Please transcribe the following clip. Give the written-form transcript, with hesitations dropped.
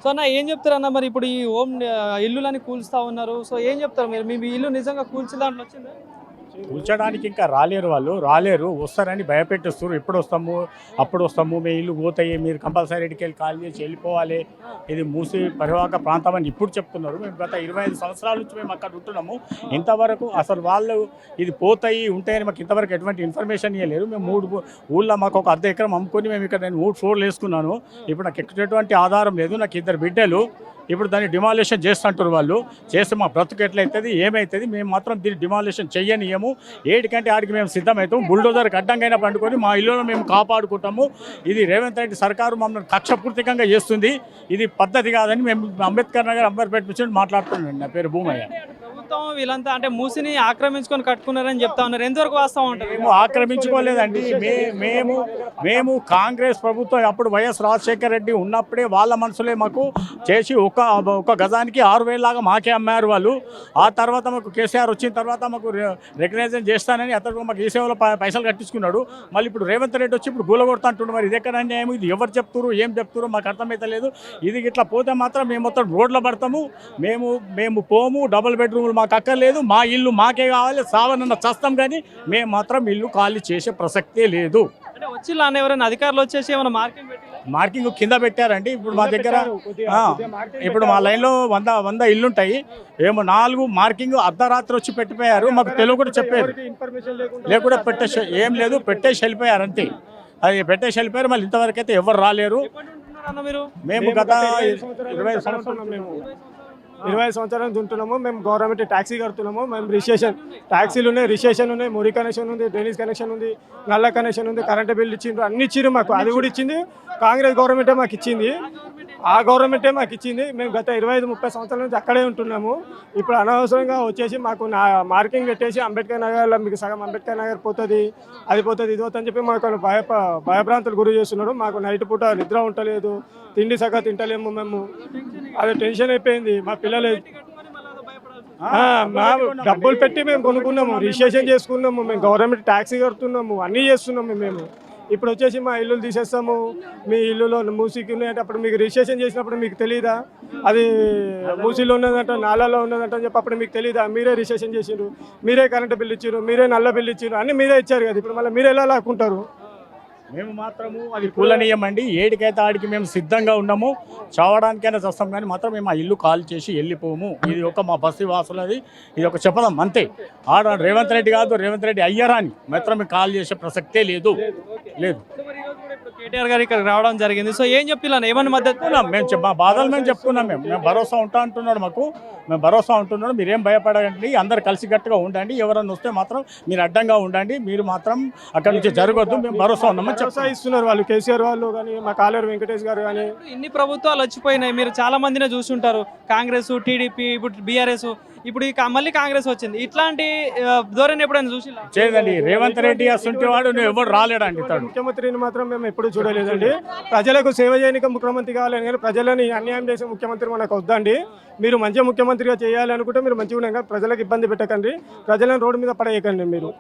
So అన్న ఏం చెప్తారన్న మరి ఇప్పుడు ఈ ఇల్లులని కూల్స్తా ఉన్నారు. సో ఏం చెప్తారు మీరు? మీ ఇల్లు నిజంగా కూల్చే దాంట్లో వచ్చిందా? కూల్చడానికి ఇంకా రాలేరు వస్తారని భయపెట్టేస్తారు. ఎప్పుడు వస్తాము అప్పుడు వస్తాము, మీ ఇల్లు పోతాయి, మీరు కంపల్సరీ ఇంటికి వెళ్ళి కాల్ చేసి వెళ్ళిపోవాలి, ఇది మూసి పరివాహక ప్రాంతం అని ఇప్పుడు చెప్తున్నారు. మేము గత 25 సంవత్సరాల నుంచి మేము అక్కడ ఉంటున్నాము. ఇంతవరకు అసలు వాళ్ళు ఇది పోతాయి ఉంటాయని మాకు ఇంతవరకు ఎటువంటి ఇన్ఫర్మేషన్ ఇవ్వలేదు. మేము 3 ఊళ్ళో మాకు ఒక అర్ధ ఎకరం అమ్ముకొని మేము ఇక్కడ నేను 3 ఫ్లోర్లు వేసుకున్నాను. ఇప్పుడు నాకు ఎటువంటి ఆధారం లేదు. నాకు 2 బిడ్డలు. ఇప్పుడు దాన్ని డిమాలిషన్ చేస్తుంటారు వాళ్ళు. చేస్తే మా బ్రతుకు ఎట్లయితుంది ఏమవుతుంది? మేము మాత్రం దీన్ని డిమాలిషన్ చెయ్యనియము. ఏడికంటే ఆడికి మేము సిద్ధమవుతాం. బుల్డోజర్కి అడ్డంగా పండుకొని మా ఇల్లులో మేము కాపాడుకుంటాము. ఇది రేవంత్ రెడ్డి సర్కారు మమ్మల్ని కక్షపూర్తికంగా చేస్తుంది. ఇది పద్ధతి కాదని మేము అంబేద్కర్ నగర్ అంబర్పేట నుంచి మాట్లాడుతున్నాను. నా పేరు భూమయ్య. ప్రభుత్వం వీళ్ళంతా అంటే మూసిని ఆక్రమించుకొని కట్టుకున్నారని చెప్తా ఉన్నారు. ఎంతవరకు వాస్తవం ఉంటుంది? మేము ఆక్రమించుకోలేదండి. మేము కాంగ్రెస్ ప్రభుత్వం అప్పుడు వైఎస్ రాజశేఖర రెడ్డి ఉన్నప్పుడే వాళ్ళ మనసులే మాకు చేసి ఒక గజానికి 6,000 లాగా మాకే అమ్మారు వాళ్ళు. ఆ తర్వాత మాకు కేసీఆర్ వచ్చిన తర్వాత మాకు రికగ్నైజేషన్ చేస్తానని అతను మాకు ఈ సేవలో పైసలు కట్టించుకున్నాడు. మళ్ళీ ఇప్పుడు రేవంత్ రెడ్డి వచ్చి ఇప్పుడు గూలగొడతా అంటుండు. మరి ఇది ఎక్కడ అన్యాయం? ఇది ఎవరు చెప్తారు ఏం చెప్తారో మాకు అర్థమైతలేదు. ఇది ఇట్లా పోతే మాత్రం మేము మొత్తం రోడ్లో పడతాము. మేము పోము. డబుల్ బెడ్రూమ్లు మాకు అక్కర్లేదు. మా ఇల్లు మాకే కావాలి. సావనన్న చస్తాం, కానీ మేము మాత్రం ఇల్లు ఖాళీ చేసే ప్రసక్తే లేదు. అంటే వచ్చి ఎవరైనా అధికారులు వచ్చేసి ఏమైనా మార్కింగ్ కింద పెట్టారండి. ఇప్పుడు మా దగ్గర ఇప్పుడు మా లైన్లో 100 ఇల్లుంటాయి. ఏమో 4 మార్కింగ్ అర్ధరాత్రి వచ్చి పెట్టిపోయారు. మాకు తెలుగు కూడా చెప్పారు. లేకుండా పెట్టేసి ఏం లేదు, పెట్టేసి వెళ్ళిపోయారు అంతే. అది పెట్టేసి వెళ్ళిపోయారు. మళ్ళీ ఇంతవరకు అయితే ఎవరు రాలేరు. మేము గత 20 సంవత్సరాల నుంచి ఉంటున్నాము. మేము గవర్నమెంట్ ట్యాక్సీ కడుతున్నాము. మేము రిజిస్ట్రేషన్ ట్యాక్సీలు ఉన్నాయి, రిజిస్ట్రేషన్ ఉన్నాయి, మురి కనెక్షన్ ఉంది, డ్రైనేజ్ కనెక్షన్ ఉంది, నల్ల కనెక్షన్ ఉంది, కరెంట్ బిల్ ఇచ్చిండ్రు, అన్ని ఇచ్చిండ్రు మాకు. అది కూడా ఇచ్చింది కాంగ్రెస్ గవర్నమెంటే మాకు ఇచ్చింది. ఆ గవర్నమెంటే మాకు ఇచ్చింది. మేము గత 25-30 సంవత్సరాల నుంచి అక్కడే ఉంటున్నాము. ఇప్పుడు అనవసరంగా వచ్చేసి మాకు మార్కింగ్ పెట్టేసి అంబేద్కర్ నగర్లో మీకు సగం అంబేద్కర్ నగర్ పోతుంది, అది పోతుంది, ఇది పోతుంది అని చెప్పి మాకు భయభ్రాంతులు గురి చేస్తున్నారు. మాకు నైట్ పూట నిద్ర ఉండలేదు, తిండి సగం తింటలేము. మేము అది టెన్షన్ అయిపోయింది. మా పిల్లలు డబ్బులు పెట్టి మేము కొనుక్కున్నాము, రిజిస్ట్రేషన్ చేసుకున్నాము, మేము గవర్నమెంట్ ట్యాక్సీ కడుతున్నాము, అన్నీ చేస్తున్నాము మేము. ఇప్పుడు వచ్చేసి మా ఇల్లు తీసేస్తాము, మీ ఇల్లులో మూసీకి ఉన్నాయంటే అప్పుడు మీకు రిజిస్ట్రేషన్ చేసినప్పుడు మీకు తెలియదా అది మూసీలో ఉన్నదంట, నాలాలో ఉన్నదంట అని చెప్పి అప్పుడు మీకు తెలియదా? మీరే రిజిస్ట్రేషన్ చేసిండ్రు, మీరే కరెంటు బిల్లు ఇచ్చారు, మీరే నల్ల బిల్లు ఇచ్చారు, అన్నీ మీరే ఇచ్చారు కదా. ఇప్పుడు మళ్ళీ మీరు ఎలా లాక్కుంటారు? మేము మాత్రము అది కూలనీయమండి. ఏడికైతే ఆడికి మేము సిద్ధంగా ఉన్నాము. చావడానికైనా చేస్తాం, కానీ మాత్రం మేము ఆ ఇల్లు కాల్ చేసి వెళ్ళిపోము. ఇది ఒక మా బస్తీ వాసులది, ఇది ఒక చెప్పదాం అంతే. ఆడ రేవంత్ రెడ్డి కాదు, రేవంత్ రెడ్డి అయ్యారని మాత్రం మేము కాల్ చేసే ప్రసక్తే లేదు. కేటీఆర్ గారు ఇక్కడ రావడం జరిగింది. సో ఏం చెప్పిలా? ఏమన్నా మద్దతు? మేము మా బాధలు మేము చెప్పుకున్నాం. మేము భరోసా ఉంటా అంటున్నాడు మాకు. మేము భరోసా ఉంటున్నాడు. మీరేం భయపడకండి, అందరు కలిసికట్టుగా ఉండండి. ఎవరన్నా వస్తే మాత్రం మీరు అడ్డంగా ఉండండి. మీరు మాత్రం అక్కడి నుంచి జరగొద్దు. మేము భరోసా ఉన్నామని ఇస్తున్నారు వాళ్ళు, కేసీఆర్ వాళ్ళు కానీ, మా కాలేరు వెంకటేష్ గారు కానీ. ఇన్ని ప్రభుత్వాలు వచ్చిపోయినాయి, మీరు చాలా మందినే చూస్తుంటారు. కాంగ్రెస్, టీడీపీ, ఇప్పుడు బీఆర్ఎస్, ఇప్పుడు మళ్ళీ కాంగ్రెస్ వచ్చింది. ఇట్లాంటి ధోరణి ఎప్పుడైనా చూసి చేయదండి. రేవంత్ రెడ్డి అసంటి వాడు ఎవరు రాలేడండి. ముఖ్యమంత్రిని మాత్రం మేము ఎప్పుడు చూడలేదండి. ప్రజలకు సేవ చేయడానికి ముఖ్యమంత్రి కావాలని, కానీ ప్రజలని అన్యాయం చేసే ముఖ్యమంత్రి మనకు వద్దండి. మీరు మంచిగా ముఖ్యమంత్రిగా చేయాలి అనుకుంటే మీరు మంచిగా ఉన్నాయి, ప్రజలకు ఇబ్బంది పెట్టకండి, ప్రజలను రోడ్డు మీద పడేయకండి మీరు.